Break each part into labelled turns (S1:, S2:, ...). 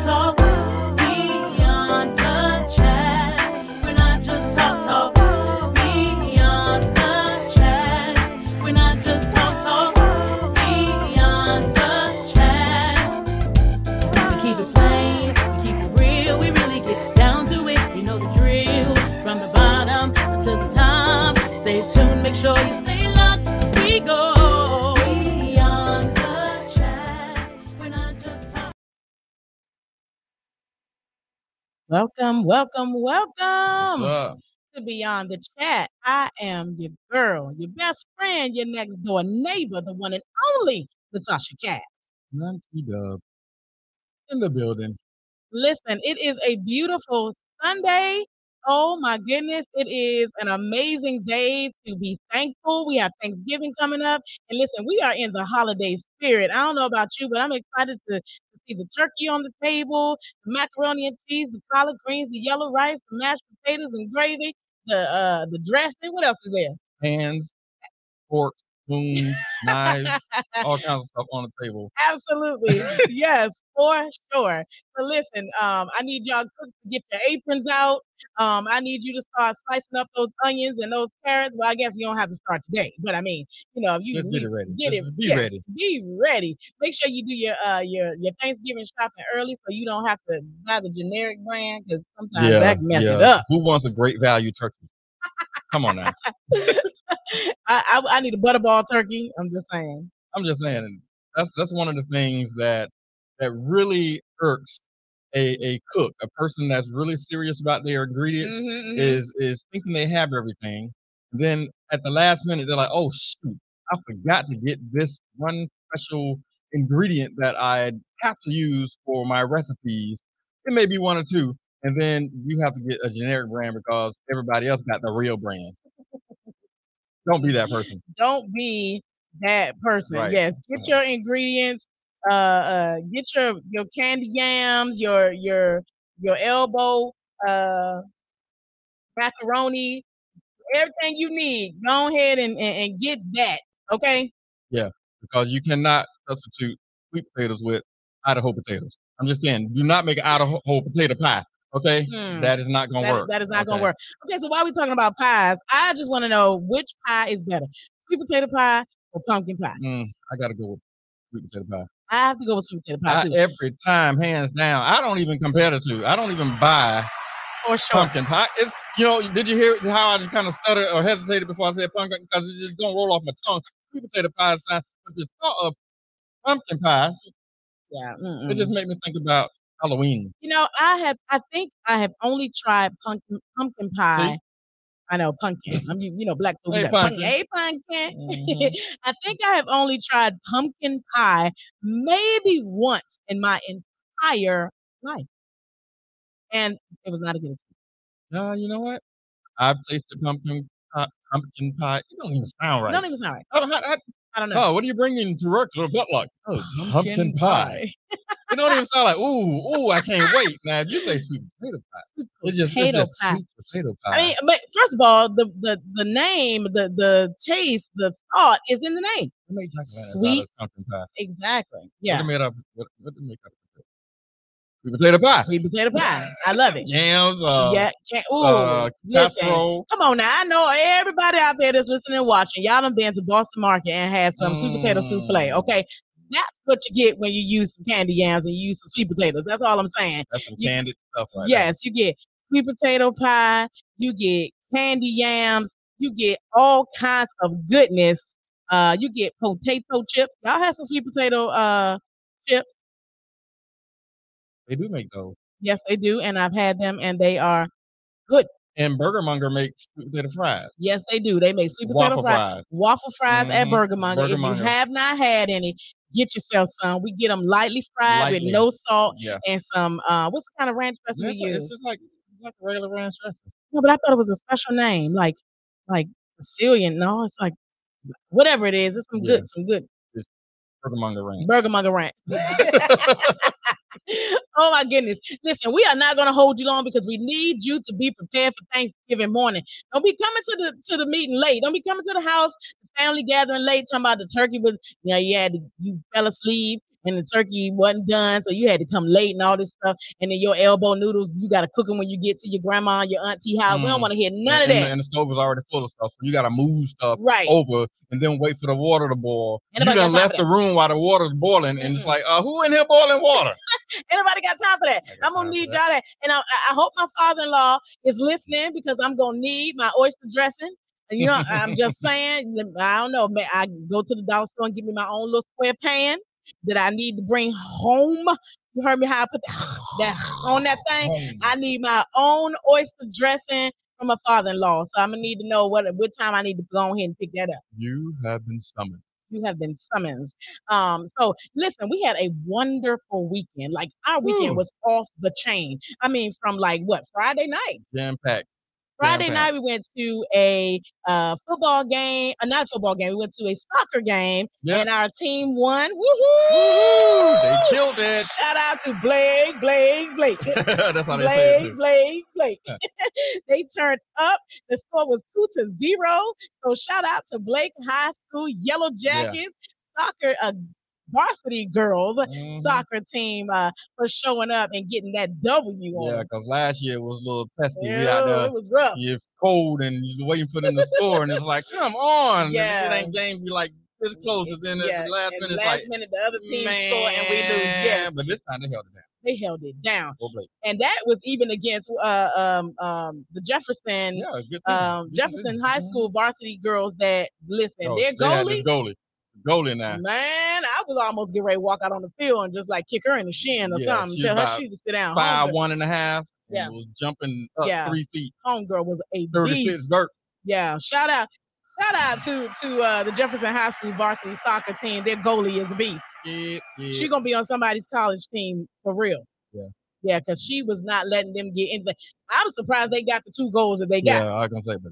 S1: talk. Beyond the chat. We're not just talk. Beyond the chat. We're not just talk. Beyond the chat. We keep it plain, we keep it real, we really get down to it. You know the drill. From the bottom to the top. Stay tuned, make sure you stay locked as we go. Beyond the chat. We're not just talking.
S2: Welcome
S3: What's up?
S2: to Beyond the Chat. I am your girl, your best friend, your next door neighbor, the one and only Latasha Cat.
S3: None T-Dub in the building.
S2: Listen, it is a beautiful Sunday. Oh my goodness, it is an amazing day to be thankful. We have Thanksgiving coming up. And listen, we are in the holiday spirit. I don't know about you, but I'm excited to see the turkey on the table, the macaroni and cheese, the collard greens, the yellow rice, the mashed potatoes and gravy, the dressing. What else is there?
S3: Hands, forks, spoons, knives, all kinds of stuff on the table.
S2: Absolutely. Yes, for sure. So listen, I need y'all cooks to get your aprons out. I need you to start slicing up those onions and those carrots. Well, I guess you don't have to start today, but I mean, you
S3: Just get it ready.
S2: Get
S3: Just
S2: it.
S3: be
S2: yes,
S3: ready.
S2: Be ready. Make sure you do your Thanksgiving shopping early so you don't have to buy the generic brand because sometimes that can mess it up.
S3: Who wants a great value turkey? Come on now.
S2: I need a butterball turkey. I'm just saying.
S3: That's one of the things that really irks a cook, a person that's really serious about their ingredients is thinking they have everything. Then at the last minute they're like, oh shoot, I forgot to get this one special ingredient that I have to use for my recipes. It may be one or two, and then you have to get a generic brand because everybody else got the real brand. Don't be that person.
S2: Don't be that person.
S3: Right.
S2: Yes, get your ingredients. Get your candy yams, your elbow macaroni, everything you need. Go ahead and get that. Okay.
S3: Yeah, because you cannot substitute sweet potatoes with Idaho potatoes. I'm just saying, do not make an Idaho potato pie. Okay, that is not gonna work.
S2: That is not gonna work. Okay, so while we're talking about pies, I just want to know which pie is better, sweet potato pie or pumpkin pie.
S3: I gotta go with sweet potato pie.
S2: I have to go with sweet potato pie too.
S3: Every time, hands down. I don't even compare the two. I don't even buy pumpkin pie. It's did you hear how I just kind of stuttered or hesitated before I said pumpkin because it just don't roll off my tongue. Sweet potato pie sound, but the thought of pumpkin pie, it just made me think about Halloween.
S2: I think I have only tried pumpkin pie.
S3: See?
S2: I know pumpkin. I'm black people.
S3: Hey,
S2: pumpkin. Hey, pumpkin. I think I have only tried pumpkin pie maybe once in my entire life, and it was not a good experience.
S3: You know what? I've tasted pumpkin pie. It don't even sound right.
S2: It don't even sound right. I don't know.
S3: Oh, what are you bringing to work for potluck? Oh, pumpkin pie. It don't even sound like ooh, I can't wait. Now if you say sweet potato pie, it's just sweet potato pie.
S2: I mean, but first of all, the name, the taste, the thought is in the name. Sweet
S3: pumpkin pie.
S2: Exactly. Yeah.
S3: What made up? What did make up? Sweet potato pie.
S2: Sweet potato pie. I love it.
S3: Yams.
S2: Listen, come on now. I know everybody out there that's listening and watching. Y'all done been to Boston Market and had some sweet potato souffle. Okay. That's what you get when you use some candy yams and you use some sweet potatoes. That's all I'm saying.
S3: That's some candied stuff right
S2: Yes, you get sweet potato pie. You get candy yams. You get all kinds of goodness. You get potato chips. Y'all have some sweet potato chips.
S3: They do make those.
S2: Yes, they do. And I've had them and they are good.
S3: And Burger Monger makes sweet potato fries.
S2: Yes, they do. They make sweet potato fries. Waffle fries at Burger Monger. If you have not had any, get yourself some. We get them lightly fried with no salt and some, what's the kind of ranch dressing we use?
S3: It's just like regular ranch dressing.
S2: No, but I thought it was a special name, like Sicilian. No, it's like whatever it is. It's some good.
S3: It's Burger Monger ranch.
S2: Burger Monger ranch. Oh my goodness. Listen, we are not going to hold you long because we need you to be prepared for Thanksgiving morning. Don't be coming to the meeting late. Don't be coming to the house, the family gathering late, talking about the turkey was, you fell asleep. and the turkey wasn't done, so you had to come late and all this stuff. And then your elbow noodles, you got to cook them when you get to your grandma, your auntie house. We don't want to hear none of that.
S3: And the stove was already full of stuff, so you got to move stuff
S2: Right.
S3: over and then wait for the water to boil.
S2: Ain't
S3: You
S2: nobody got
S3: done
S2: time
S3: left
S2: for
S3: the
S2: that.
S3: room while the water's boiling, and it's like, who in here boiling water?
S2: Anybody got time for that?
S3: I got
S2: I'm gonna
S3: time for
S2: need
S3: that.
S2: y'all that, and I hope my father-in-law is listening because I'm gonna need my oyster dressing. And you know, I'm just saying, I don't know, man. I go to the dollar store and give me my own little square pan that I need to bring home. You heard me how I put that on that thing.
S3: Home.
S2: I need my own oyster dressing from my father-in-law, so I'm gonna need to know what time I need to go ahead and pick that up.
S3: You have been summoned.
S2: You have been summoned. So listen, we had a wonderful weekend. Like our weekend
S3: Woo.
S2: was off the chain. I mean, from like what, Friday night?
S3: Jam-packed.
S2: Friday night we went to a football game, not a football game. We went to a soccer game,
S3: Yep.
S2: and our team won.
S3: Woohoo!
S2: Woohoo!
S3: They killed it.
S2: Shout out to Blake.
S3: That's how they say it too.
S2: Blake. They turned up. The score was 2-0. So shout out to Blake High School Yellow Jackets soccer varsity girls soccer team for showing up and getting that W on.
S3: Yeah, because last year it was a little pesky.
S2: Ew,
S3: We out there,
S2: it was rough.
S3: you're cold and you're waiting for them to score, and it's like, come on.
S2: Yeah.
S3: It ain't game be like this close, and then at the last minute,
S2: last minute the other team score and we lose. Yes.
S3: But this time they held it down.
S2: They held it down.
S3: Go Blake.
S2: And that was even against the Jefferson Jefferson High School varsity girls that listen, their goalie.
S3: Goalie now.
S2: Man, I was almost getting ready to walk out on the field and just like kick her in the shin or something. Tell her she to sit down.
S3: 5'1.5". Yeah. Was jumping up 3 feet.
S2: Homegirl was a
S3: 36
S2: beast.
S3: vert.
S2: Yeah. Shout out to the Jefferson High School varsity soccer team. Their goalie is a beast.
S3: Yeah.
S2: She's gonna be on somebody's college team for real.
S3: Yeah.
S2: Yeah, because she was not letting them get in. I was surprised they got the 2 goals that they got.
S3: Yeah, I was gonna say, but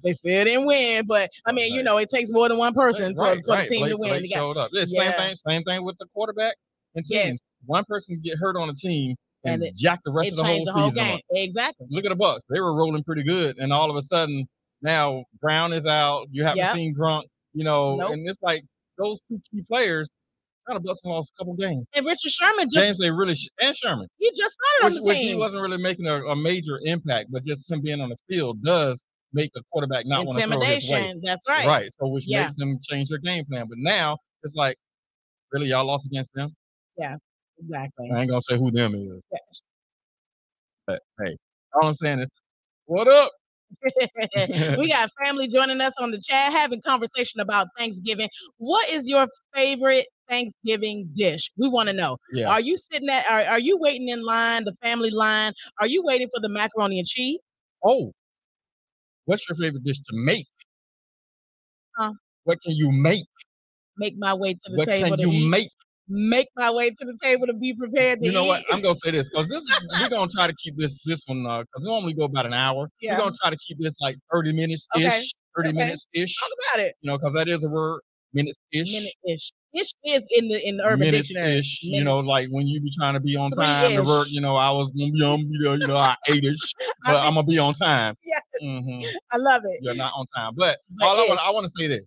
S2: they still didn't win. But I mean, you know, it takes more than one person for the team to win.
S3: Blake showed up. Same thing with the quarterback and team.
S2: Yes.
S3: One person get hurt on the team and jack the rest of the whole season up.
S2: Exactly.
S3: Look at the Bucks; they were rolling pretty good, and all of a sudden now Brown is out. You haven't seen Grunt, you know, and it's like those 2 key players. Kind of Bucks lost a couple games.
S2: And Richard Sherman
S3: and Sherman.
S2: He just started on the team.
S3: He wasn't really making a major impact, but just him being on the field does make the quarterback not want to throw his way.
S2: That's right.
S3: Right. So which makes them change their game plan. But now it's like, really, y'all lost against them?
S2: Yeah, exactly.
S3: I ain't gonna say who them is. Yeah. But hey, all I'm saying is, what up?
S2: We got family joining us on the chat, having conversation about Thanksgiving. What is your favorite Thanksgiving dish? We want to know.
S3: Yeah.
S2: Are you sitting at? Are you waiting in line, the family line? Are you waiting for the macaroni and cheese?
S3: Oh, what's your favorite dish to make? What can you make?
S2: Make my way to the table.
S3: What can you make?
S2: Make my way to the table to be prepared to eat.
S3: You know what? I'm gonna say this because we're gonna try to keep this one because normally go about an hour. Yeah. We're gonna try to keep this like 30 minutes ish. Okay. 30 minutes ish.
S2: Talk about it.
S3: You know, because that is a word. Minutes ish.
S2: Minute ish. Ish is in the urban dictionary.
S3: Ish. You know, like when you be trying to be on time to work. You know, I was gonna be I 8ish, but I'm gonna be on time.
S2: Yeah.
S3: Mm-hmm.
S2: I love it.
S3: You're not on time, but I want to say this: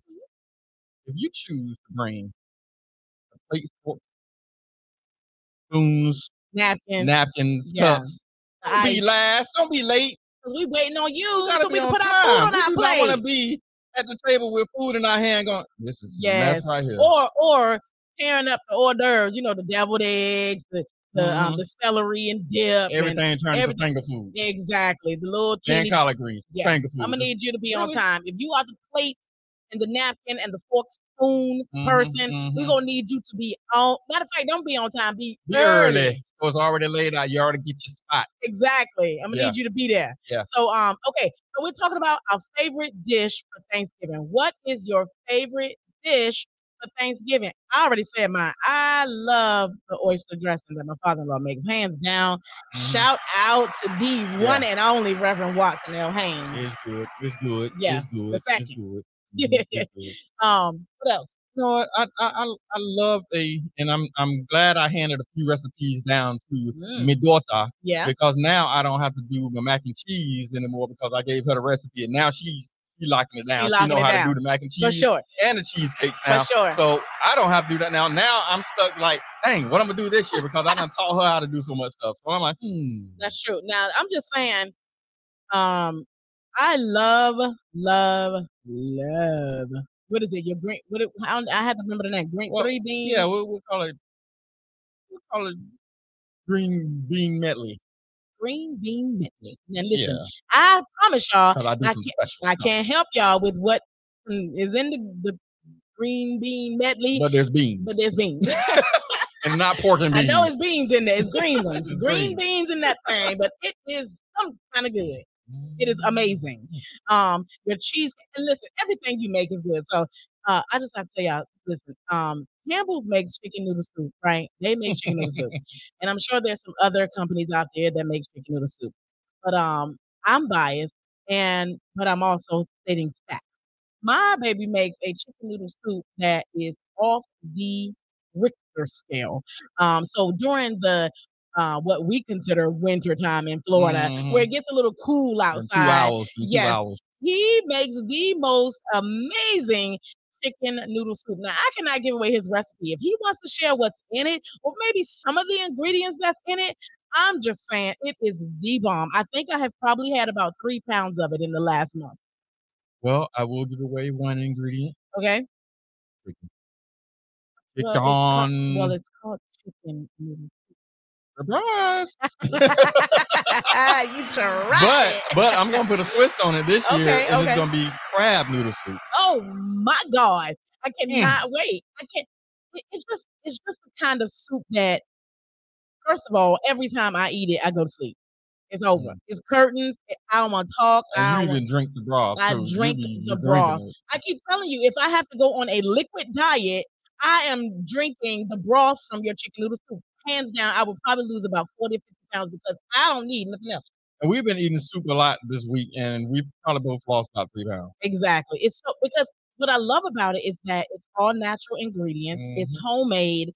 S3: if you choose to bring plate, fork, spoons, napkins, cups. Don't be last. Don't be late.
S2: Because we waiting on you
S3: so we can put our food on our plate. We want to be at the table with food in our hand going, this is a mess right here.
S2: Or tearing up the hors d'oeuvres, you know, the deviled eggs, the celery and dip.
S3: Everything turns into finger food.
S2: Exactly. The little teeny.
S3: And collard greens. Yeah. Finger food.
S2: I'm going to need you to be on time. If you are the plate and the napkin and the fork spoon person, we're going to need you to be on. Matter of fact, don't be on time. Be early.
S3: So it's already laid out. You already get your spot.
S2: Exactly. I'm going to need you to be there.
S3: Yeah.
S2: So, okay. So we're talking about our favorite dish for Thanksgiving. What is your favorite dish for Thanksgiving? I already said mine. I love the oyster dressing that my father-in-law makes. Hands down. Shout out to the one and only Reverend Watson L. Haynes.
S3: It's good. It's good.
S2: Yeah.
S3: It's good.
S2: The second.
S3: It's good.
S2: What else?
S3: You know what? I love and I'm glad I handed a few recipes down to my daughter.
S2: Yeah.
S3: Because now I don't have to do my mac and cheese anymore because I gave her the recipe and now she's she locking it
S2: She
S3: down. She
S2: locking
S3: know
S2: it
S3: how to
S2: down.
S3: do the mac and
S2: For
S3: cheese
S2: sure.
S3: and the cheesecakes
S2: For
S3: now.
S2: sure.
S3: So I don't have to do that now. Now I'm stuck like, dang, what I'm gonna do this year because I done taught her how to do so much stuff. So I'm like,
S2: That's true. Now I'm just saying, I love. What is it? Your green? I had to remember the name. Green
S3: well,
S2: three bean.
S3: yeah, we'll call it green bean medley.
S2: Green bean medley. Now
S3: Yeah,
S2: listen, I promise y'all,
S3: because I do some special
S2: I
S3: stuff.
S2: can't help y'all with what is in the green bean medley,
S3: But there's beans.
S2: but there's beans.
S3: And not pork and
S2: I
S3: beans.
S2: know it's beans in there. It's green ones.
S3: It's
S2: green
S3: green.
S2: beans in that thing, but it is some kind of good. It is amazing. Your cheese, and listen, everything you make is good. So I just have to tell y'all, listen, Campbell's makes chicken noodle soup, right? They make chicken noodle soup. And I'm sure there's some other companies out there that make chicken noodle soup. But I'm biased but I'm also stating fact. My baby makes a chicken noodle soup that is off the Richter scale. So during the what we consider winter time in Florida, where it gets a little cool
S3: In
S2: outside.
S3: 2
S2: Yes,
S3: hours.
S2: he makes the most amazing chicken noodle soup. Now, I cannot give away his recipe. If he wants to share what's in it, or maybe some of the ingredients that's in it, I'm just saying it is the bomb. I think I have probably had about 3 pounds of it in the last month.
S3: Well, I will give away one ingredient.
S2: Okay.
S3: Chicken.
S2: It's called chicken noodle.
S3: Surprise!
S2: You tried it.
S3: But I'm gonna put a twist on it this year,
S2: Okay,
S3: and it's
S2: okay.
S3: gonna be crab noodle soup.
S2: Oh my God. I cannot wait. I can't it's just the kind of soup that, first of all, every time I eat it, I go to sleep. It's over. It's curtains. I don't want to talk.
S3: And
S2: I
S3: you
S2: don't
S3: even
S2: want
S3: drink the broth
S2: I
S3: too.
S2: drink
S3: You're
S2: the
S3: drinking
S2: broth.
S3: it.
S2: I keep telling you, if I have to go on a liquid diet, I am drinking the broth from your chicken noodle soup. Hands down, I would probably lose about 40 or 50 pounds because I don't need nothing else.
S3: And we've been eating soup a lot this week, and we probably both lost about 3 pounds.
S2: Exactly. It's so, because what I love about it is that it's all natural ingredients. It's homemade.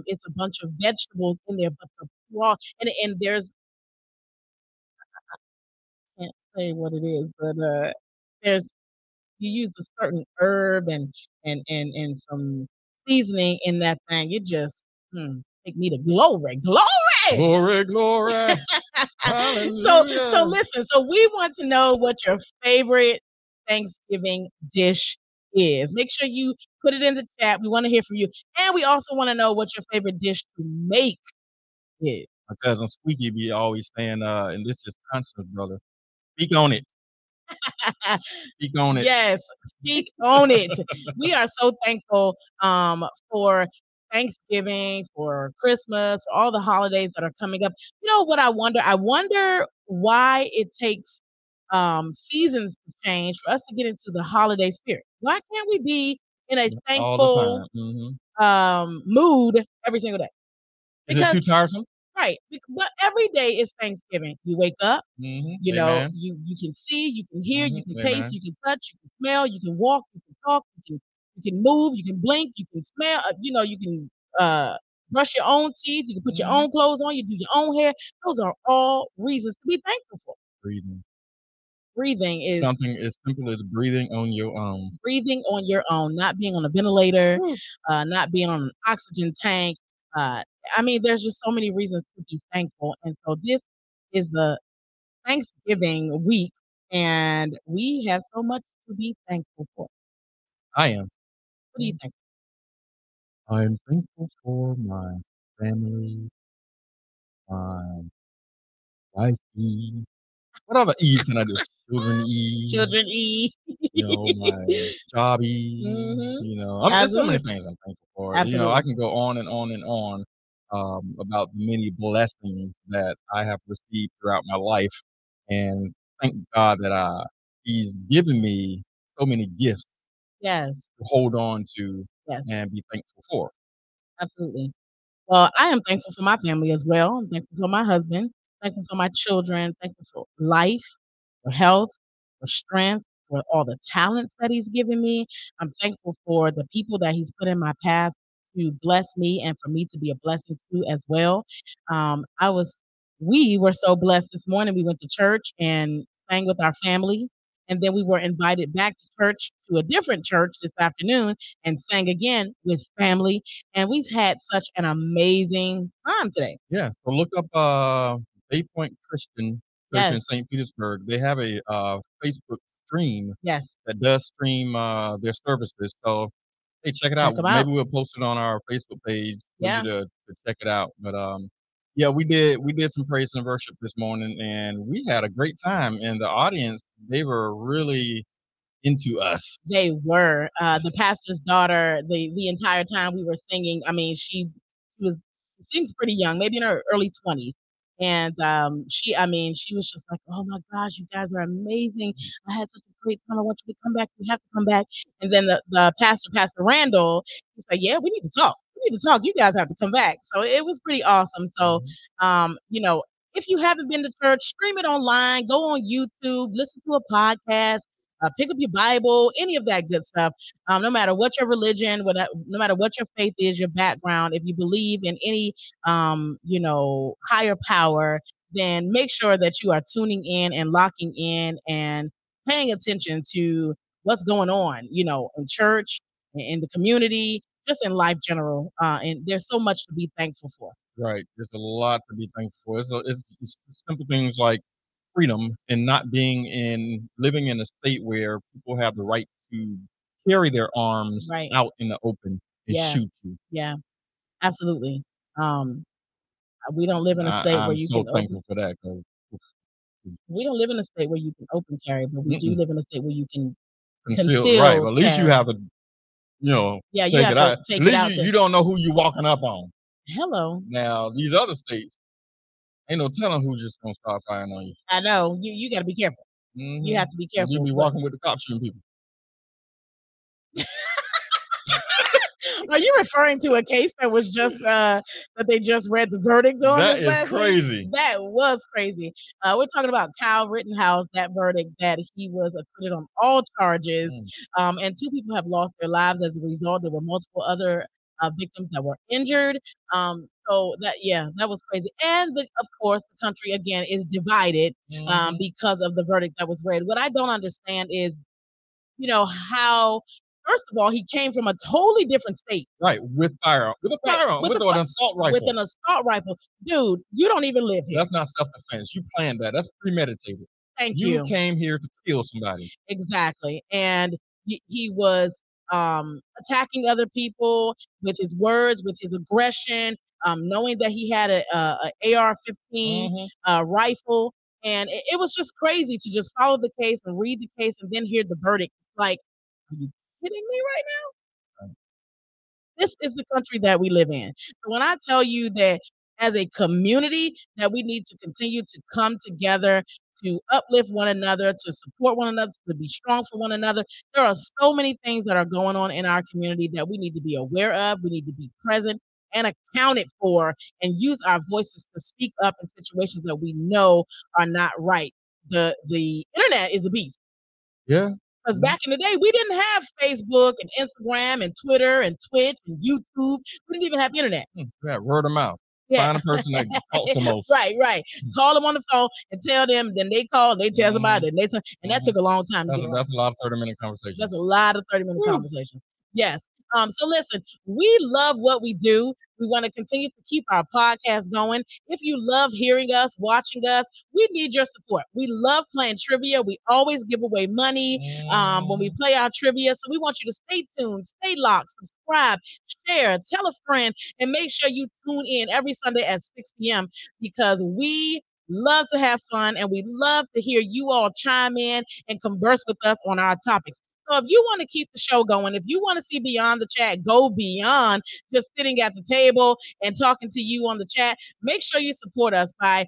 S2: It's a bunch of vegetables in there, but the broth and there's, I can't say what it is, but there's, you use a certain herb and some seasoning in that thing. It just take me to glory.
S3: Glory, glory.
S2: So
S3: Hallelujah.
S2: listen, so we want to know what your favorite Thanksgiving dish is. Make sure you put it in the chat. We want to hear from you. And we also want to know what your favorite dish to make is.
S3: My cousin Squeaky be always saying, and this is constant, brother. Speak on it. Speak on it.
S2: Yes, speak on it. We are so thankful for Thanksgiving, for Christmas, for all the holidays that are coming up. You know what I wonder? I wonder why it takes seasons to change for us to get into the holiday spirit. Why can't we be in a
S3: All the
S2: thankful
S3: time.
S2: mood every single day?
S3: Is it too tiresome?
S2: Right. But every day is Thanksgiving. You wake up, you know,
S3: Amen.
S2: you can see, you can hear, you can
S3: Amen.
S2: taste, you can touch, you can smell, you can walk, you can talk, you can move, you can blink, you can smell, you can brush your own teeth, you can put your own clothes on, you do your own hair. Those are all reasons to be thankful for. Breathing is
S3: something as simple as breathing on your own.
S2: Breathing on your own, not being on a ventilator, not being on an oxygen tank. I mean, there's just so many reasons to be thankful. And so this is the Thanksgiving week, and we have so much to be thankful for.
S3: I am.
S2: What do you think?
S3: I am thankful for my family, my wifey. What other E's can I do? Children E.
S2: Children E.
S3: My jobby. There's so many things I'm thankful for.
S2: Absolutely.
S3: I can go on and on and on about the many blessings that I have received throughout my life, and thank God that He's given me so many gifts.
S2: Yes.
S3: To hold on to.
S2: Yes.
S3: And be thankful for.
S2: Absolutely. Well, I am thankful for my family as well. I'm thankful for my husband, thankful for my children, thankful for life, for health, for strength, for all the talents that he's given me. I'm thankful for the people that he's put in my path to bless me and for me to be a blessing to as well. We were so blessed this morning. We went to church and sang with our family. And then we were invited back to church, to a different church this afternoon, and sang again with family. And we've had such an amazing time today.
S3: Yeah. So look up Bay Point Christian Church in
S2: Yes.
S3: St. Petersburg. They have a Facebook stream
S2: Yes.
S3: that does stream their services. So hey, check it
S2: Check
S3: out.
S2: them out.
S3: Maybe we'll post it on our Facebook page for you
S2: Yeah.
S3: to check it out. But yeah, we did some praise and worship this morning, and we had a great time. And the audience, they were really into us.
S2: They were. The pastor's daughter, the entire time we were singing, I mean, she was she seems pretty young, maybe in her early 20s. And I mean, she was just like, "Oh my gosh, you guys are amazing. I had such a great time. I want you to come back. You have to come back." And then the pastor, Pastor Randall, he's like, "Yeah, we need to talk. We need to talk. You guys have to come back." So it was pretty awesome. So, you know, if you haven't been to church, stream it online, go on YouTube, listen to a podcast, pick up your Bible, any of that good stuff. No matter what your religion, no matter what your faith is, your background, if you believe in any, higher power, then make sure that you are tuning in and locking in and paying attention to what's going on, in church, in the community, just in life general. And there's so much to be thankful for.
S3: Right. There's a lot to be thankful for. It's simple things like freedom and not being in living in a state where people have the right to carry their arms
S2: Right.
S3: out in the open and
S2: Yeah.
S3: shoot you.
S2: Yeah. Absolutely. We don't live in a state where
S3: I'm
S2: you
S3: so
S2: can open.
S3: thankful for that.
S2: We don't live in a state where you can open carry, but we do
S3: Mm-mm.
S2: live in a state where you can
S3: Concealed, right?
S2: conceal
S3: But at least you
S2: carry.
S3: have to,
S2: Yeah, you
S3: take
S2: have
S3: it
S2: to
S3: out.
S2: take
S3: At
S2: it
S3: least
S2: out
S3: you
S2: to
S3: don't know who you walking up on.
S2: hello.
S3: Now these other states, ain't no telling who's just gonna start firing on you.
S2: I know you got to be careful. You
S3: Hmm
S2: have to be
S3: You
S2: careful.
S3: be
S2: But
S3: walking with the cops shooting people.
S2: are you referring to a case that was just that they just read the verdict on
S3: That
S2: this
S3: is
S2: last week?
S3: crazy.
S2: That was crazy. We're talking about Kyle Rittenhouse, that verdict that he was acquitted on all charges,
S3: Mm.
S2: and two people have lost their lives as a result. There were multiple other victims that were injured. So that was crazy. And of course, the country again is divided
S3: Mhm.
S2: because of the verdict that was read. What I don't understand is, how first of all, he came from a totally different state.
S3: Right, with firearm, with a
S2: Right.
S3: firearm, with an assault
S2: With
S3: rifle.
S2: an assault rifle. Dude, you don't even live here.
S3: That's not self-defense. You planned that. That's premeditated.
S2: Thank
S3: You
S2: you.
S3: came here to kill somebody.
S2: Exactly. And he was attacking other people with his words, with his aggression, knowing that he had a AR-15
S3: Mhm.
S2: rifle. And it was just crazy to just follow the case and read the case and then hear the verdict. Like, are you kidding me right now? This is the country that we live in. So when I tell you that as a community that we need to continue to come together to uplift one another, to support one another, to be strong for one another, there are so many things that are going on in our community that we need to be aware of. We need to be present and accounted for and use our voices to speak up in situations that we know are not right. The internet is a beast.
S3: Yeah.
S2: Because back in the day, we didn't have Facebook and Instagram and Twitter and Twitch and YouTube. We didn't even have internet.
S3: Yeah, word of mouth.
S2: Yeah.
S3: Find a person that talks the most.
S2: Right. Call them on the phone and tell them. Then they call. They tell somebody. And that took a long time to get around.
S3: That's a lot of 30-minute conversations.
S2: That's a lot of 30-minute conversations. Yes. So listen, we love what we do. We want to continue to keep our podcast going. If you love hearing us, watching us, we need your support. We love playing trivia. We always give away money when we play our trivia. So we want you to stay tuned, stay locked, subscribe, share, tell a friend, and make sure you tune in every Sunday at 6 p.m. because we love to have fun and we love to hear you all chime in and converse with us on our topics. So if you want to keep the show going, if you want to see beyond the chat, go beyond just sitting at the table and talking to you on the chat, make sure you support us by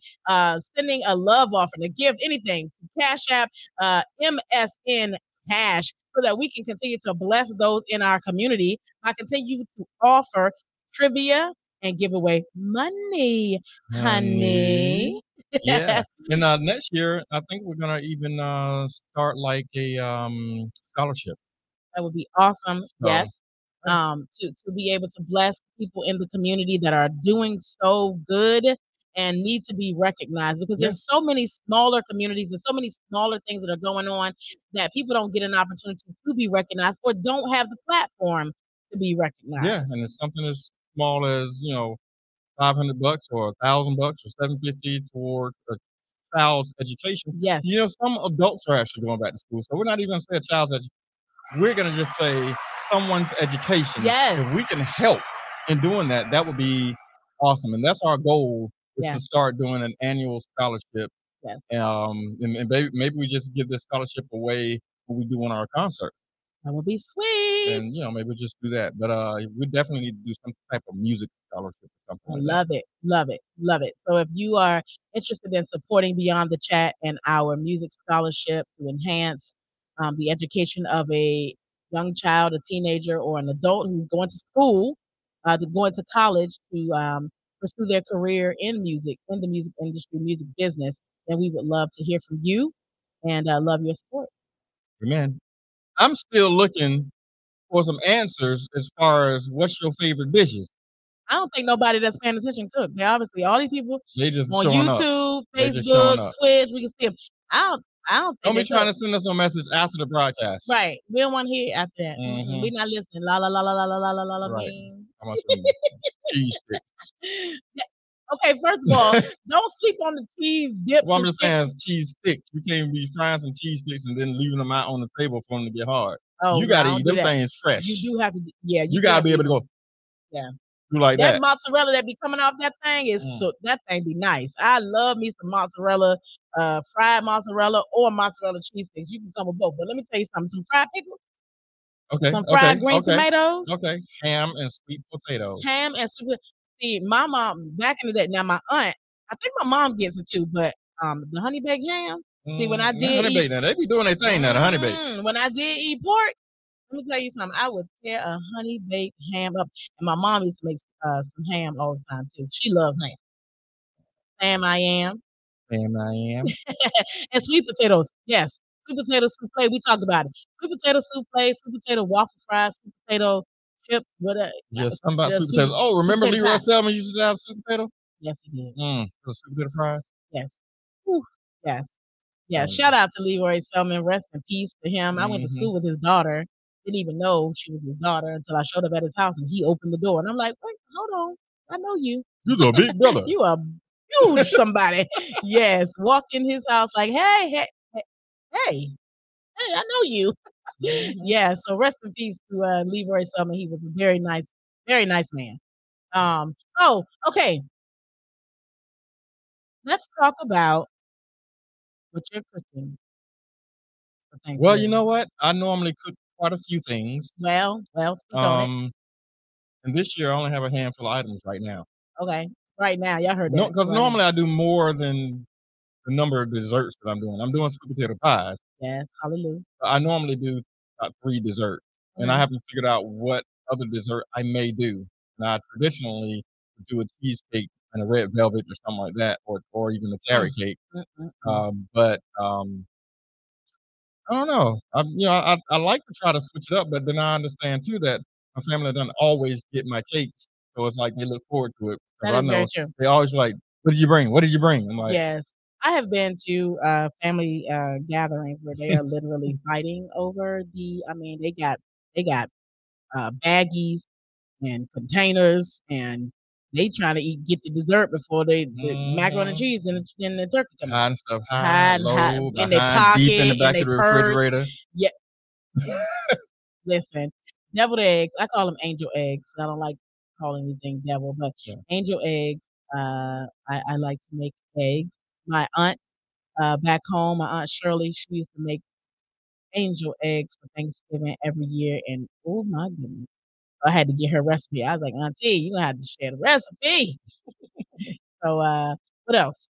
S2: sending a love offering, a gift, anything, Cash App, MSN Cash, so that we can continue to bless those in our community. I continue to offer trivia and give away money, honey.
S3: Yeah. And next year, I think we're gonna even start like a scholarship.
S2: That would be awesome.
S3: So
S2: Yes. To be able to bless people in the community that are doing so good and need to be recognized because
S3: Yeah.
S2: there's so many smaller communities and so many smaller things that are going on that people don't get an opportunity to be recognized or don't have the platform to be
S3: Yeah,
S2: recognized.
S3: and it's something as small as $500 or $1,000 or $750 toward a child's education.
S2: Yes.
S3: Some adults are actually going back to school, so we're not even going to say a child's education. We're going to just say someone's education.
S2: Yes.
S3: If we can help in doing that, that would be awesome. And that's our goal is to
S2: Yes.
S3: start doing an annual scholarship.
S2: Yes.
S3: And maybe we just give this scholarship away when we do one of our concerts.
S2: That would be sweet.
S3: And maybe we'll just do that. But we definitely need to do some type of music scholarship or something
S2: I
S3: like that.
S2: love it, love it, love it. So if you are interested in supporting Beyond the Chat and our music scholarship to enhance the education of a young child, a teenager, or an adult who's going to school, going to college to pursue their career in music, in the music industry, music business, then we would love to hear from you and love your support.
S3: Man, I'm still looking for some answers as far as what's your favorite dishes.
S2: I don't think nobody that's paying attention cook. They obviously all these people
S3: They just
S2: on
S3: showing up.
S2: YouTube,
S3: They just showing
S2: Facebook,
S3: up.
S2: Twitch. We can see them. I don't think
S3: Don't be
S2: they
S3: trying
S2: cook.
S3: to send us a message after the broadcast.
S2: Right. We don't want to hear after that.
S3: Mhm.
S2: We're not listening. La la la la la la la la la la.
S3: Right.
S2: Bean.
S3: How about some cheese sticks?
S2: Yeah. Okay, first of all, don't sleep on the cheese dips.
S3: Well, I'm
S2: and
S3: just saying
S2: sticks.
S3: cheese sticks. You can't be frying some cheese sticks and then leaving them out on the table for them to get hard.
S2: Oh,
S3: You
S2: no, I
S3: gotta
S2: don't
S3: eat
S2: do
S3: them
S2: that.
S3: things fresh.
S2: You do have to. Yeah,
S3: You
S2: do
S3: gotta
S2: have
S3: be
S2: to
S3: able
S2: eat
S3: to
S2: them.
S3: go
S2: Yeah.
S3: do like
S2: That
S3: that.
S2: mozzarella that be coming off that thing is that thing be nice. I love me some mozzarella, fried mozzarella or mozzarella cheese sticks. You can come with both. But let me tell you something. Some fried pickles,
S3: Okay.
S2: some fried green tomatoes,
S3: Okay. Ham and sweet potatoes.
S2: ham and sweet. See, my mom back in the day. Now my aunt, I think my mom gets it too. But the honey baked ham. See, when I did
S3: honey
S2: eat,
S3: baked, now they be doing their thing now. The honey baked.
S2: when I did eat pork, let me tell you something. I would tear a honey baked ham up, and my mom used to make some ham all the time too. She loves ham. Sam I am.
S3: And I am.
S2: And sweet potatoes. Yes. Sweet potato souffle. We talked about it. Sweet potato souffle, sweet potato waffle fries, sweet potato chips, whatever.
S3: Just something about sweet potatoes. Oh, remember Leroy Selman used to have sweet potato?
S2: Yes, he did.
S3: The sweet potato fries?
S2: Yes. Whew. Yes. Yeah. Shout out to Leroy Selman. Rest in peace to him. I went to school with his daughter. Didn't even know she was his daughter until I showed up at his house and he opened the door. And I'm like, wait, hold on. I know you.
S3: You're a big brother.
S2: You are huge somebody. Yes. Walked in his house like, hey, I know you. Yeah. So rest in peace to Leroy Selman. He was a very nice man. Oh, okay. Let's talk about what you're cooking for Thanksgiving.
S3: Well, you know what? I normally cook quite a few things.
S2: Well, speak on it.
S3: And this year I only have a handful of items right now.
S2: Okay. Right now, y'all heard that.
S3: No, because normally I do more than the number of desserts that I'm doing. I'm doing sweet potato pies.
S2: Yes, hallelujah.
S3: I normally do about 3 desserts. And I haven't figured out what other dessert I may do. Now, I traditionally would do a cheesecake and a red velvet or something like that, or even a carrot cake. But I don't know. I like to try to switch it up, but then I understand too that my family doesn't always get my cakes, so it's like they look forward to it.
S2: That is very true.
S3: They always like, "What did you bring? What did you bring?" I'm like,
S2: yes, I have been to family gatherings where they are literally fighting over the. I mean, they got baggies and containers, and they trying to get the dessert before the macaroni and cheese, then the turkey.
S3: Hiding stuff high, low,
S2: in their pocket,
S3: deep in the back
S2: in
S3: of the
S2: purse.
S3: refrigerator.
S2: Yeah. Listen, deviled eggs. I call them angel eggs. I don't like calling anything devil, but angel eggs. I like to make eggs. My aunt back home, my aunt Shirley, she used to make angel eggs for Thanksgiving every year, and oh my goodness, I had to get her recipe. I was like, Auntie, you gonna have to share the recipe. So, what else?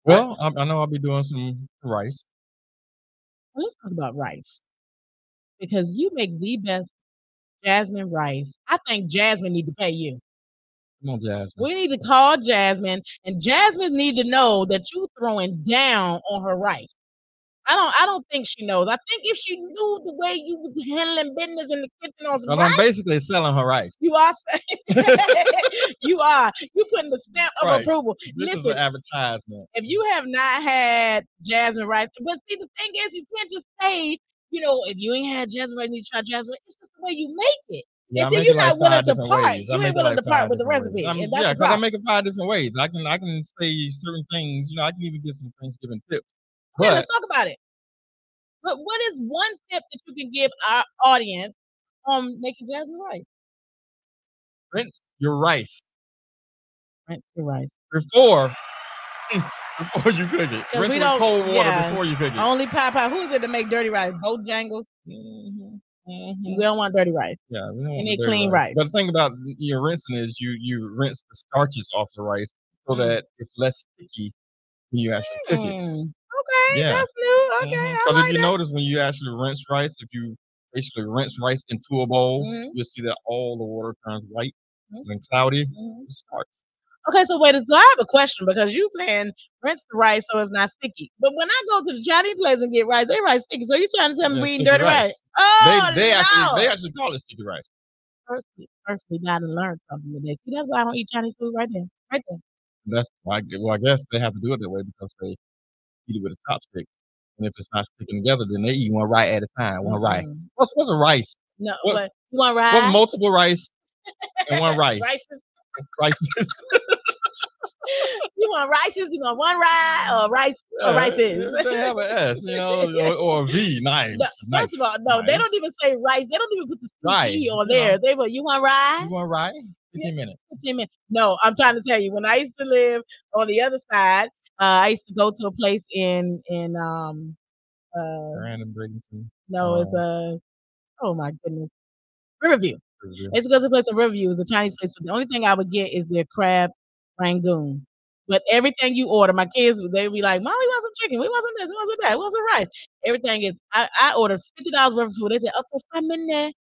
S3: Well, I know I'll be doing some rice.
S2: Well, let's talk about rice because you make the best Jasmine Rice. I think Jasmine need to pay you.
S3: Come on, Jasmine.
S2: We need to call Jasmine, and Jasmine need to know that you throwing down on her rice. I don't think she knows. I think if she knew the way you was handling business in the kitchen on some
S3: But
S2: rice,
S3: I'm basically selling her rice.
S2: you are you are. You putting the stamp of
S3: Right.
S2: approval.
S3: This is
S2: Listen,
S3: an advertisement.
S2: if you have not had Jasmine Rice, but see, the thing is, you can't just say, if you ain't had Jasmine Rice, you need to try Jasmine. It's just the way you make it.
S3: Yeah, I
S2: And see,
S3: make
S2: you're
S3: it like
S2: not willing
S3: 5
S2: to
S3: different
S2: part.
S3: ways.
S2: You ain't willing to part with the recipe, and that's the
S3: because I
S2: problem.
S3: make it 5 different ways. I can say certain things. I can even give some Thanksgiving tips.
S2: Okay,
S3: But
S2: let's talk about it. But what is one tip that you can give our audience on making Jasmine Rice?
S3: rinse your rice
S2: Rinse your rice.
S3: before you cook it.
S2: 'Cause
S3: Rinse
S2: we
S3: with
S2: don't.
S3: cold water
S2: Yeah,
S3: before you cook it.
S2: only Papa. Who is it to make dirty rice? Bojangles. We don't want dirty rice.
S3: Yeah, we don't
S2: We
S3: want
S2: need
S3: dirty
S2: clean rice.
S3: But the thing about your rinsing is you rinse the starches off the rice so that it's less sticky when you actually cook it.
S2: Okay,
S3: Yeah.
S2: that's new. Okay, I
S3: Because
S2: like
S3: if you
S2: that.
S3: notice when you actually rinse rice, if you basically rinse rice into a bowl, you'll see that all the water turns white and cloudy. It's starch.
S2: Okay, so wait, so I have a question because you saying rinse the rice so it's not sticky. But when I go to the Chinese place and get rice, they rice sticky. So you trying to tell me we eating
S3: sticky
S2: dirty rice?
S3: rice.
S2: Oh,
S3: They
S2: no.
S3: actually call it sticky rice.
S2: First, we got to learn something today. See, that's why I don't eat Chinese food right there. Right there.
S3: That's why. Well, I guess they have to do it that way because they eat it with a chopstick. And if it's not sticking together, then they eat one right at a time. One rice. What's a rice?
S2: No,
S3: What-
S2: but you want rice?
S3: What's multiple rice and one rice?
S2: Rices.
S3: Rices.
S2: You want rices? You want one rice or rice or rices?
S3: They have an S, or a V. Knives.
S2: No, first of all, no, they don't even say rice. They don't even put the C on there. They put, you want rice?
S3: You want rice? 15 minutes.
S2: 15 minutes. No, I'm trying to tell you. When I used to live on the other side, I used to go to a place in
S3: Random Bradenton.
S2: no, it's oh my goodness, Riverview. I used to go to a place in Riverview. It's a Chinese place, but the only thing I would get is their crab rangoon. But everything you order, my kids, they'd be like, Mom, we want some chicken. We want some this. We want some that. We want some rice. Everything is, I ordered $50 worth of food. They said, okay, 5 minutes.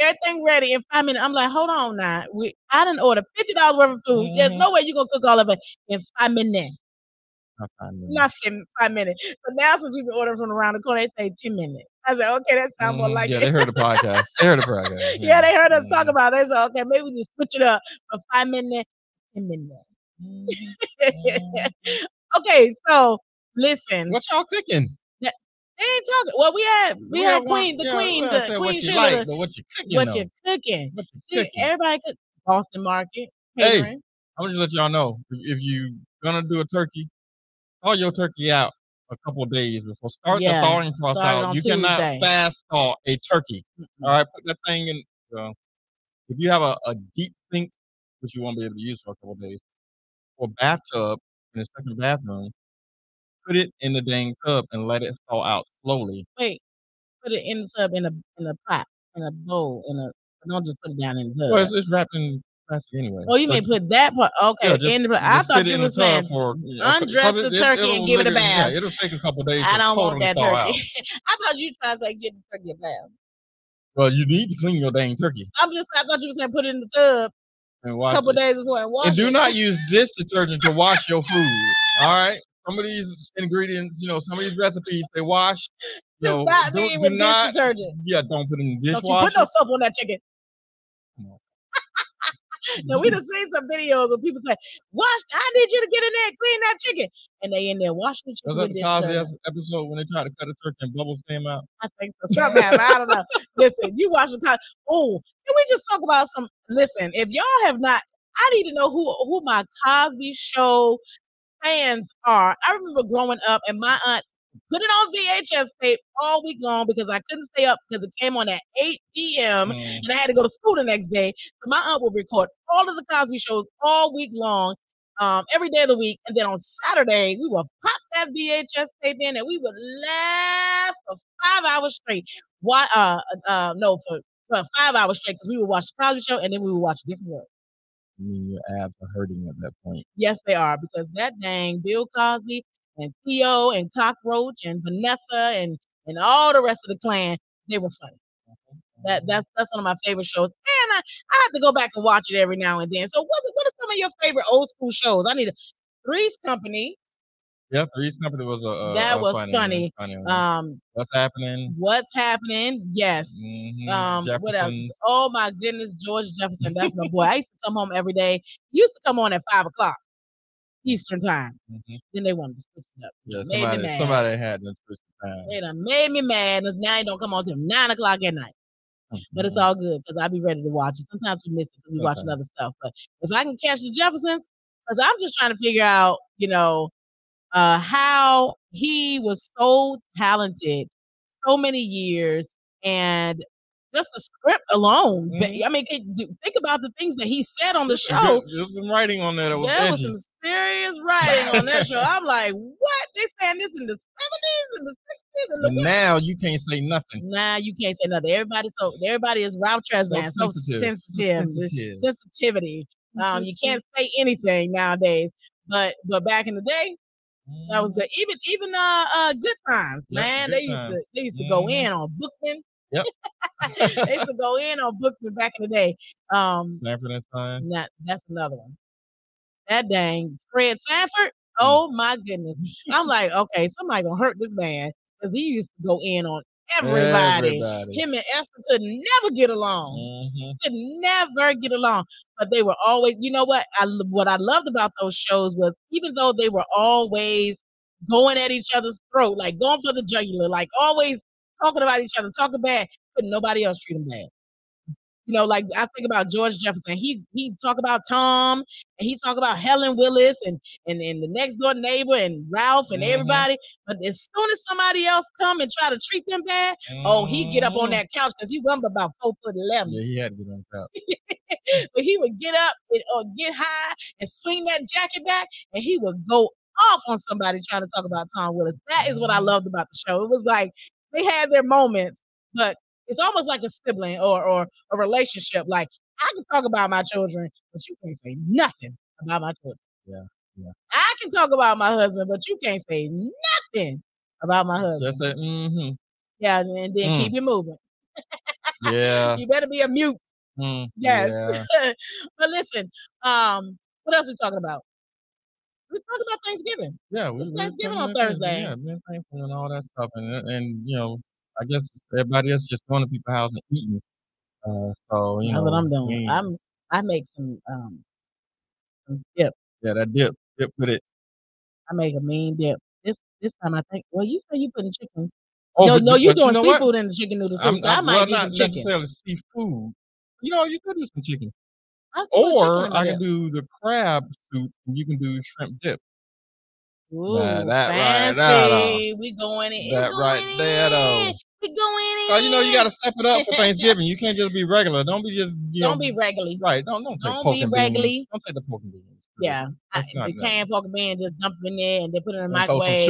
S2: Everything ready in 5 minutes. I'm like, hold on now. I didn't order $50 worth of food. There's no way you're going to cook all of it in 5 minutes. Not 5 minutes. But now, since we've been ordering from around the corner, they say 10 minutes. I said, okay, that sounds more like it.
S3: They heard the podcast.
S2: Yeah, they heard us talk about it. They said, okay, maybe we just switch it up from 5 minutes to 10 minutes. Okay, so listen.
S3: What y'all cooking?
S2: They ain't talking. Well, we had Queen, the Queen
S3: she
S2: Sheila.
S3: like, but what you cooking?
S2: What you cooking?
S3: What you
S2: See,
S3: cooking?
S2: everybody cook. Boston Market.
S3: Hey,
S2: Catering.
S3: I'm gonna just let y'all know if you gonna do a turkey, thaw your turkey out a couple of days before. Start the thawing process out. You cannot fast thaw a turkey. All right, put that thing in. If you have a deep sink, which you won't be able to use for a couple of days, or bathtub in the second bathroom, put it in the dang tub and let it thaw out slowly.
S2: Wait, put it in the tub in a pot, in a bowl, don't just put it down in the tub.
S3: Well, it's wrapped in plastic anyway.
S2: Oh, you may put that part? Okay, I thought you were saying undress the turkey and give it a bath.
S3: Yeah, it'll take a couple of days.
S2: I don't
S3: want
S2: that turkey. I thought you were trying to say get the turkey a bath.
S3: Well, you need to clean your dang turkey.
S2: I thought you were saying put it in the tub
S3: and wash
S2: a couple days before and wash it.
S3: And do not use dish detergent to wash your food. All right. Some of these ingredients, some of these recipes, they wash.
S2: Do not dish detergent.
S3: Yeah, don't put it in the dishwasher.
S2: Don't you put no soap on that chicken. Now, we done seen some videos where people say, I need you to get in there and clean that chicken. And they in there washing the chicken.
S3: Was that the Cosby episode when they tried to cut a turkey and bubbles came out?
S2: I think so. Something happened. I don't know. Listen, you watch the Cosby. Oh, can we just talk about some? Listen, if y'all have not, I need to know who my Cosby Show fans are. I remember growing up and my aunt put it on VHS tape all week long because I couldn't stay up because it came on at 8 p.m. and I had to go to school the next day. So my aunt would record all of the Cosby shows all week long, every day of the week. And then on Saturday, we would pop that VHS tape in and we would laugh for 5 hours straight. Why? For 5 hours straight because we would watch the Cosby Show and then we would watch a different world.
S3: Your abs are hurting at that point.
S2: Yes, they are because that dang Bill Cosby and Theo and Cockroach and Vanessa and all the rest of the clan, they were funny. That's one of my favorite shows. And I have to go back and watch it every now and then. So what are some of your favorite old school shows? I need Three's Company.
S3: Yeah, Three's Company was
S2: That
S3: a
S2: was
S3: funny
S2: funny.
S3: one.
S2: Um,
S3: What's happening?
S2: What's happening? Yes. What else?
S3: Jeffersons.
S2: Oh my goodness, George Jefferson. That's my boy. I used to come home every day. He used to come on at 5 o'clock Eastern time.
S3: Mm-hmm.
S2: Then they wanted to switch it up.
S3: Yeah,
S2: Made me mad.
S3: somebody had to twist the time.
S2: They done made me mad. Now he don't come on till 9 o'clock at night. But it's all good because I'll be ready to watch it. Sometimes we miss it because we watching other stuff. But if I can catch the Jeffersons, because I'm just trying to figure out, how he was so talented so many years, and just the script alone. I mean, think about the things that he said on the show.
S3: There's some writing on there that was
S2: There
S3: edgy.
S2: was some serious writing on that show. I'm like, what? They saying this in the 70s and the 60s and
S3: But now you can't say nothing.
S2: Now you can't say nothing. Everybody is Ralph Tresvant, so sensitive. Sensitivity. You can't say anything nowadays. But back in the day, that was good. Even Good Times, man. They used to go in on Bookman.
S3: Yep.
S2: They used to go in on Bookman back in the day.
S3: Sanford and Son.
S2: That's another one. That dang Fred Sanford. Oh my goodness. I'm like, okay, somebody gonna hurt this man because he used to go in on everybody. Him and Esther could never get along. Could never get along. But they were always, you know what? What I loved about those shows was even though they were always going at each other's throat, like going for the jugular, like always talking about each other, talking bad, couldn't nobody else treat them bad. Like I think about George Jefferson. He talk about Tom, and he talk about Helen Willis and the next door neighbor and Ralph and everybody. But as soon as somebody else come and try to treat them bad, oh, he get up on that couch because he wasn't about 4'11".
S3: Yeah, he had to get on the couch.
S2: But he would get up or get high and swing that jacket back, and he would go off on somebody trying to talk about Tom Willis. That is what I loved about the show. It was like they had their moments, but it's almost like a sibling or a relationship. Like I can talk about my children, but you can't say nothing about my children.
S3: Yeah.
S2: I can talk about my husband, but you can't say nothing about my husband.
S3: Just say,
S2: Yeah, and then keep it moving.
S3: Yeah.
S2: You better be a mute. Yes.
S3: Yeah.
S2: But listen, what else we talking about? We talking about Thanksgiving.
S3: Yeah,
S2: it's Thanksgiving on Thursday.
S3: Yeah, Thanksgiving and all that stuff, and I guess everybody else just going to people's house and eating. So
S2: That's what I'm doing. I make some dip.
S3: Yeah, that dip with it.
S2: I make a mean dip. This time I think. Well, you say you putting chicken.
S3: Oh,
S2: no, you're doing seafood
S3: what?
S2: in the chicken noodle soup. So I might do some chicken.
S3: Not necessarily seafood. You could do some chicken.
S2: Or
S3: I can do the crab soup, and you can do shrimp dip.
S2: Ooh,
S3: that
S2: fancy.
S3: Right
S2: we going in.
S3: That right there, though.
S2: We going in.
S3: You got to step it up for Thanksgiving. You can't just be regular. Don't be just.
S2: Don't be regular.
S3: Right. Don't take pork and beans. Don't take the pork and beans.
S2: Yeah, the canned pork and beans, just dump it in there and then put it in the microwave.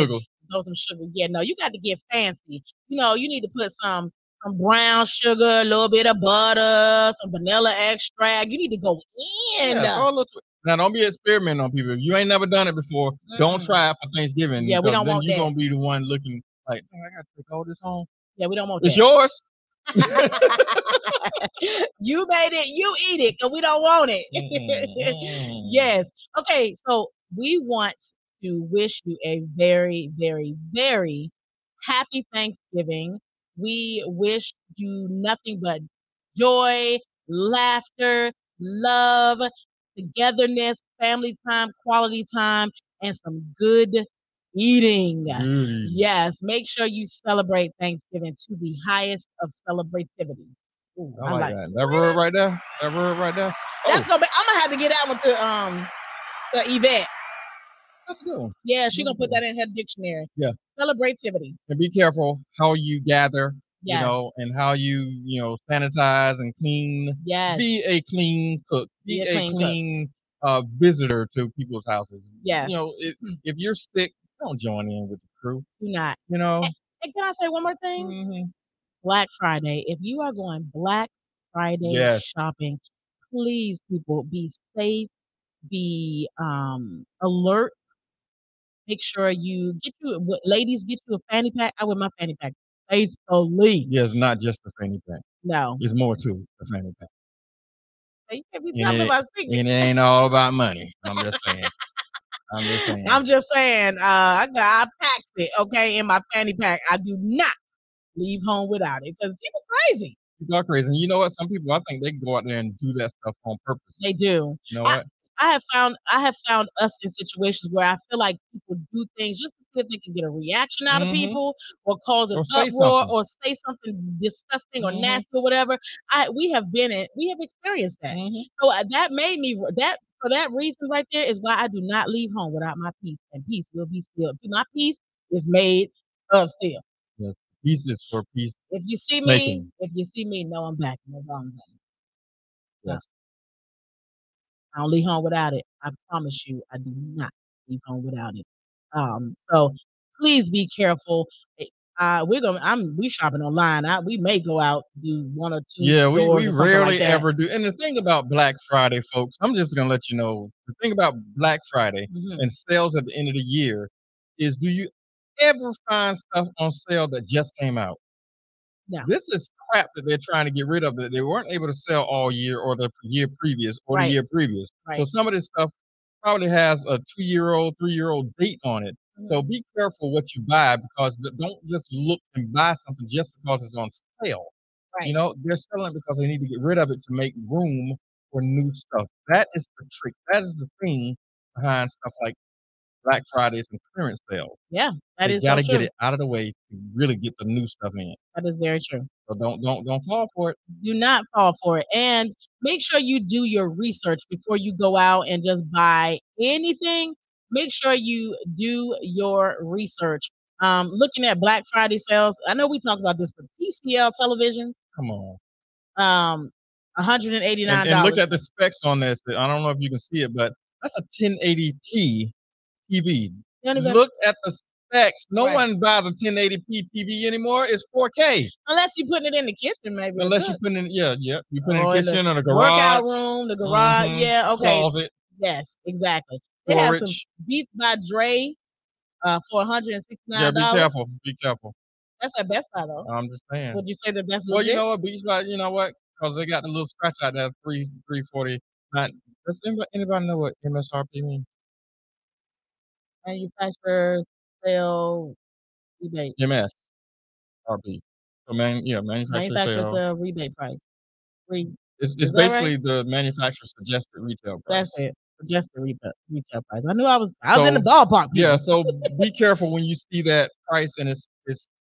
S2: Throw some sugar. Yeah, no, you got to get fancy. You need to put some brown sugar, a little bit of butter, some vanilla extract. You need to go in.
S3: Yeah, now, don't be experimenting on people. If you ain't never done it before, don't try it for Thanksgiving.
S2: Yeah, we don't want that.
S3: You're going to be the one looking like, oh, I got to take all this home.
S2: Yeah, we don't want
S3: that. It's yours.
S2: You made it. You eat it because we don't want it. Yes. Okay, so we want to wish you a very, very, very happy Thanksgiving. We wish you nothing but joy, laughter, love, togetherness, family time, quality time, and some good eating. Yes, make sure you celebrate Thanksgiving to the highest of celebrativity. Ooh,
S3: I like that. That word right there.
S2: That's gonna be. I'm gonna have to get that one to Yvette.
S3: That's good.
S2: Yeah, she's gonna put that in her dictionary.
S3: Yeah.
S2: Celebrativity.
S3: And be careful how you gather.
S2: Yes.
S3: And how you sanitize and clean.
S2: Yes.
S3: Be a clean cook. Be a clean visitor to people's houses.
S2: Yes.
S3: If you're sick, don't join in with the crew.
S2: Do not.
S3: And
S2: can I say one more thing?
S3: Mm-hmm.
S2: Black Friday. If you are going Black Friday shopping, please, people, be safe, be alert. Make sure ladies, get you a fanny pack. I wear my fanny pack faithfully.
S3: Yeah, it's not just a fanny pack.
S2: No.
S3: There's more to a fanny pack.
S2: You can't be telling my secret.
S3: And it ain't all about money. I'm just saying. I'm just saying.
S2: I'm just saying, I packed it, okay, in my fanny pack. I do not leave home without it because people crazy.
S3: People are crazy. And you know what? Some people, I think they go out there and do that stuff on purpose.
S2: They do.
S3: You know
S2: I,
S3: what?
S2: I have found us in situations where I feel like people do things just to see if they can get a reaction out of
S3: Mhm.
S2: people or cause an
S3: Or say
S2: uproar
S3: something.
S2: or say something disgusting or
S3: Mhm.
S2: nasty or whatever. We have experienced that.
S3: Mhm.
S2: So that made me that for that reason right there is why I do not leave home without my peace, and peace will be still. My peace is made of steel.
S3: Yes. Peace is for peace
S2: If you see me,
S3: making.
S2: know I'm back. No problem.
S3: Yes.
S2: I don't leave home without it. I promise you, I do not leave home without it. So please be careful. We shopping online. We may go out do one or two
S3: Yeah, we
S2: stores or something like
S3: rarely
S2: that.
S3: ever do. And the thing about Black Friday, folks, I'm just gonna let you know. The thing about Black Friday
S2: Mhm.
S3: and sales at the end of the year is, do you ever find stuff on sale that just came out?
S2: No,
S3: This is crap that they're trying to get rid of that they weren't able to sell all year or the year previous or the
S2: right,
S3: year previous. So
S2: right.
S3: some of this stuff probably has a 2-year-old, 3-year-old date on it. So
S2: Mhm.
S3: be careful what you buy, because don't just look and buy something just because it's on sale.
S2: Right.
S3: You know, they're selling it because they need to get rid of it to make room for new stuff. That is the trick. That is the thing behind stuff like Black Fridays and clearance sales.
S2: Yeah, that
S3: They
S2: is so
S3: gotta get
S2: true.
S3: it out of the way to really get the new stuff in.
S2: That is very true.
S3: So don't fall for it.
S2: Do not fall for it, and make sure you do your research before you go out and just buy anything. Make sure you do your research. Looking at Black Friday sales, I know we talked about this, but PCL television,
S3: Come on.
S2: um, one hundred and eighty nine
S3: And look
S2: dollars.
S3: at the specs on this. I don't know if you can see it, but that's a 1080p TV. Look at the specs. No
S2: Right.
S3: one buys a 1080p TV anymore. It's 4K.
S2: Unless you putting it in the kitchen, maybe.
S3: Unless you put in, yeah, you put in
S2: Or
S3: the
S2: in the
S3: kitchen or the
S2: workout
S3: garage,
S2: room, the garage.
S3: mhm,
S2: Yeah, okay.
S3: closet,
S2: Yes, exactly. They have some
S3: storage.
S2: Beats by Dre for
S3: Yeah, be
S2: $169.
S3: careful. Be careful.
S2: That's at Best Buy though.
S3: I'm just saying.
S2: Would you say that that's
S3: Well, you
S2: legit?
S3: know what, Beach Body, you know what? Because they got the little scratch out there, 349. Does anybody know what MSRP means?
S2: Manufacturer sale rebate.
S3: MSRP. So manufacturer
S2: Manufacturer
S3: sale.
S2: sale rebate price. Free.
S3: It's
S2: Is that right?
S3: basically the manufacturer's suggested retail
S2: That's
S3: price.
S2: it. Just the retail price. I knew I was in the
S3: So
S2: ballpark,
S3: yeah,
S2: people.
S3: so be careful when you see that price and it's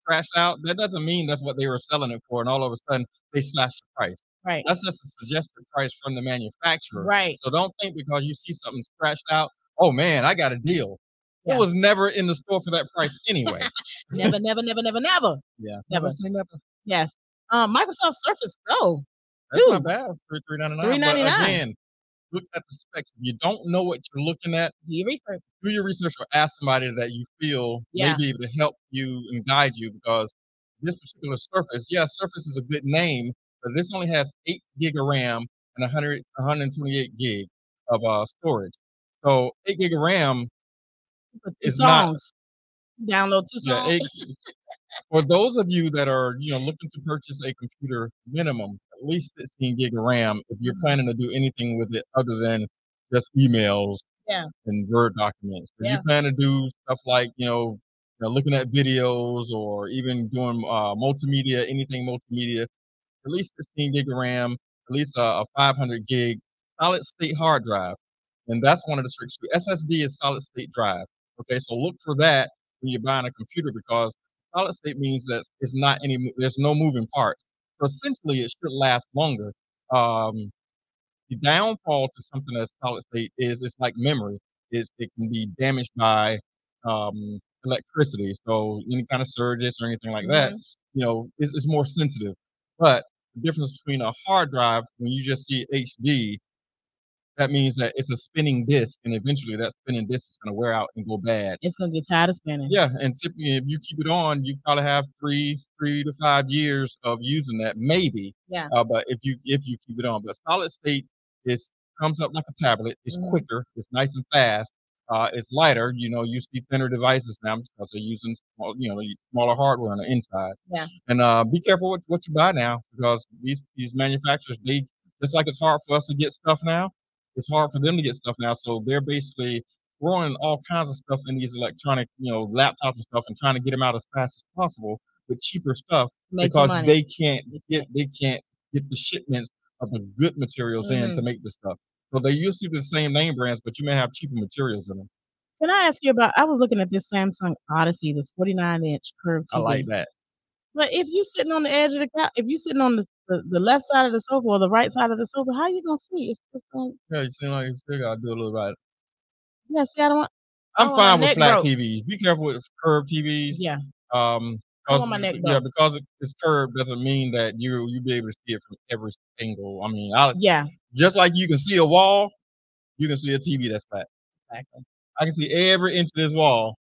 S3: scratched out. That doesn't mean that's what they were selling it for, and all of a sudden they slashed the price.
S2: Right.
S3: That's just a suggested price from the manufacturer.
S2: Right.
S3: So don't think because you see something scratched out, oh man, I got a deal.
S2: Yeah.
S3: It was never in the store for that price anyway.
S2: Never, never, never, never, never.
S3: Yeah.
S2: Never.
S3: Say never.
S2: Yes. Microsoft Surface Go.
S3: That's not
S2: Dude,
S3: bad. $399. But
S2: $399.
S3: again, look at the specs. If you don't know what you're looking at,
S2: Do your research.
S3: do your research or ask somebody that you feel may
S2: Yeah.
S3: be able to help you and guide you, because this particular Surface, yeah, Surface is a good name, but this only has 8 gig of RAM and 128 gig of storage. So 8 gig of RAM
S2: For two
S3: is not,
S2: songs. Download two
S3: yeah,
S2: songs.
S3: for those of you that are, looking to purchase a computer, minimum at least 16 gig of RAM if you're planning to do anything with it other than just emails
S2: Yeah.
S3: and Word documents. If
S2: Yeah.
S3: you plan to do stuff like, looking at videos or even doing multimedia, anything multimedia, at least 16 gig of RAM, at least a 500 gig solid state hard drive. And that's one of the tricks too. SSD is solid state drive. Okay, so look for that when you're buying a computer, because solid state means that it's not there's no moving parts. So essentially, it should last longer. Um, the downfall to something that's solid state is it's like memory. It can be damaged by electricity. So any kind of surges or anything like that,
S2: Mhm.
S3: it's more sensitive. But the difference between a hard drive, when you just see HD, that means that it's a spinning disk, and eventually that spinning disk is going to wear out and go bad.
S2: It's gonna get tired of spinning.
S3: Yeah, and typically, if you keep it on, you probably have 3 to 5 years of using that, maybe.
S2: Yeah.
S3: But if you keep it on, but solid state is comes up like a tablet. It's
S2: Mhm.
S3: quicker. It's nice and fast. It's lighter. You see thinner devices now because they're using smaller hardware on the inside.
S2: Yeah.
S3: And be careful what you buy now, because these manufacturers, they just like it's hard for us to get stuff now. It's hard for them to get stuff now. So they're basically throwing all kinds of stuff in these electronic, laptops and stuff, and trying to get them out as fast as possible with cheaper stuff
S2: Make some
S3: because
S2: money.
S3: they can't get the shipments of the good materials in to make the stuff. So they used to be the same name brands, but you may have cheaper materials in them.
S2: Can I ask you about? I was looking at this Samsung Odyssey, this 49-inch curved
S3: I
S2: TV.
S3: like that.
S2: But if you're sitting on the edge of the couch, if you're sitting on the left side of the sofa or the right side of the sofa, how you gonna see? It's just going.
S3: Yeah, you seem like you still gotta do a little right.
S2: Yeah, see, I don't want.
S3: I'm
S2: my
S3: fine with
S2: neck
S3: flat
S2: broke.
S3: TVs. Be careful with curved TVs.
S2: Yeah, I
S3: Because
S2: want my neck broke.
S3: because it's curved doesn't mean that you be able to see it from every angle. I mean,
S2: Yeah,
S3: just like you can see a wall, you can see a TV that's flat.
S2: exactly.
S3: I can see every inch of this wall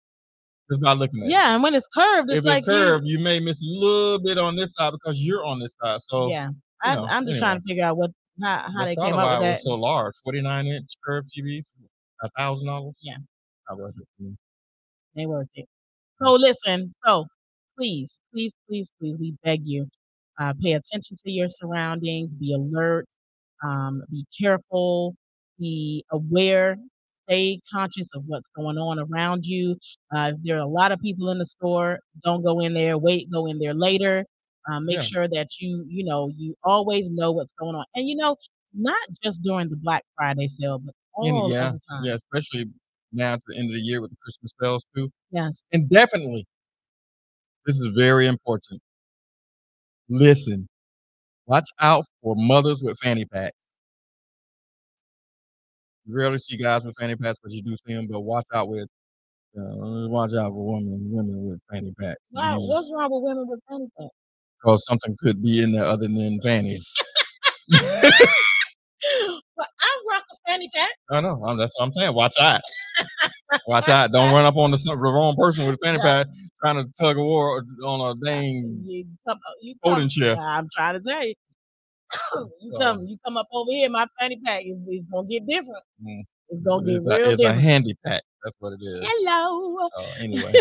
S3: just by looking at it.
S2: Yeah, and when it's curved, it's
S3: If
S2: like
S3: it's curved, you may miss a little bit on this side because you're on this side. So
S2: yeah, I'm just trying to figure out how
S3: that's
S2: they
S3: probably
S2: came up
S3: why
S2: with
S3: it
S2: that.
S3: was so large. 49-inch curved TV, $1,000.
S2: Yeah,
S3: Not worth it for me.
S2: they worth it. So listen, please, please, please, please, we beg you, pay attention to your surroundings, be alert, be careful, be aware, stay conscious of what's going on around you. If there are a lot of people in the store, don't go in there. Wait, go in there later. Make
S3: Yeah.
S2: sure that you always know what's going on, and not just during the Black Friday sale, but all of the time.
S3: Yeah, especially now at the end of the year with the Christmas sales too.
S2: Yes.
S3: And definitely, this is very important. Listen, watch out for mothers with fanny packs. You rarely see guys with fanny packs, but you do see them. But watch out for women with fanny packs.
S2: Wow, what's wrong with women with fanny packs?
S3: Because something could be in there other than fannies.
S2: But I rock a fanny pack.
S3: I know. That's what I'm saying. Watch out. Watch out. Don't run up on the wrong person with a fanny pack trying to tug a war on a dang folding chair.
S2: I'm trying to tell you. You come up over here, my fanny pack is gonna get different. It's gonna get real
S3: It's
S2: different.
S3: a handy pack. That's what it is.
S2: Hello.
S3: So anyway,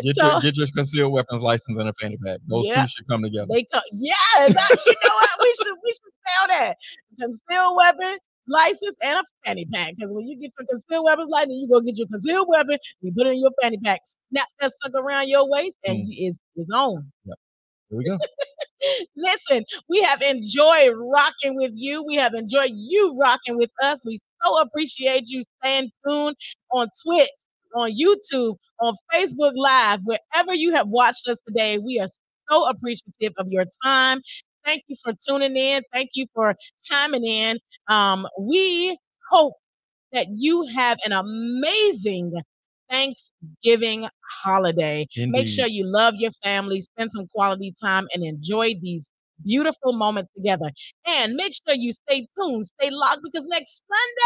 S3: get your concealed weapons license and a fanny pack. Those two should come together.
S2: Yes. You know what? We should spell that. Concealed weapon license and a fanny pack. Because when you get your concealed weapons license, you go get your concealed weapon. You put it in your fanny pack. Snap that sucker around your waist, and it's on.
S3: Yep. Here we go.
S2: Listen, we have enjoyed rocking with you. We have enjoyed you rocking with us. We so appreciate you staying tuned on Twitch, on YouTube, on Facebook Live, wherever you have watched us today. We are so appreciative of your time. Thank you for tuning in. Thank you for chiming in. We hope that you have an amazing Thanksgiving holiday.
S3: Indeed.
S2: Make sure you love your family, spend some quality time, and enjoy these beautiful moments together. And make sure you stay tuned, stay locked, because next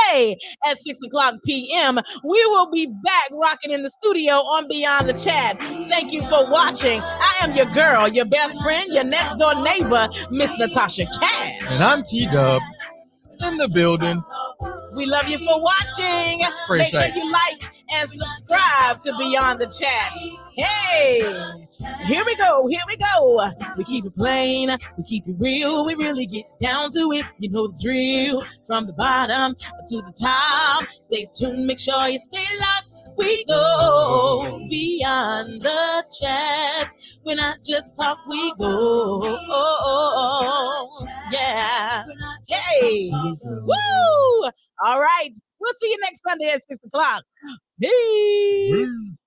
S2: Sunday at 6:00 p.m., we will be back rocking in the studio on Beyond the Chat. Thank you for watching. I am your girl, your best friend, your next door neighbor, Miss Natasha Cash.
S3: And I'm T-Dub in the building.
S2: We love you for watching. Make sure you like and subscribe to Beyond the Chat. Hey, here we go. We keep it plain, we keep it real, we really get down to it. You know the drill, from the bottom to the top. Stay tuned, make sure you stay locked. We go beyond the chat. We're not just talk, we go. Yeah. Hey. Woo. All right. We'll see you next Sunday at 6:00. Peace.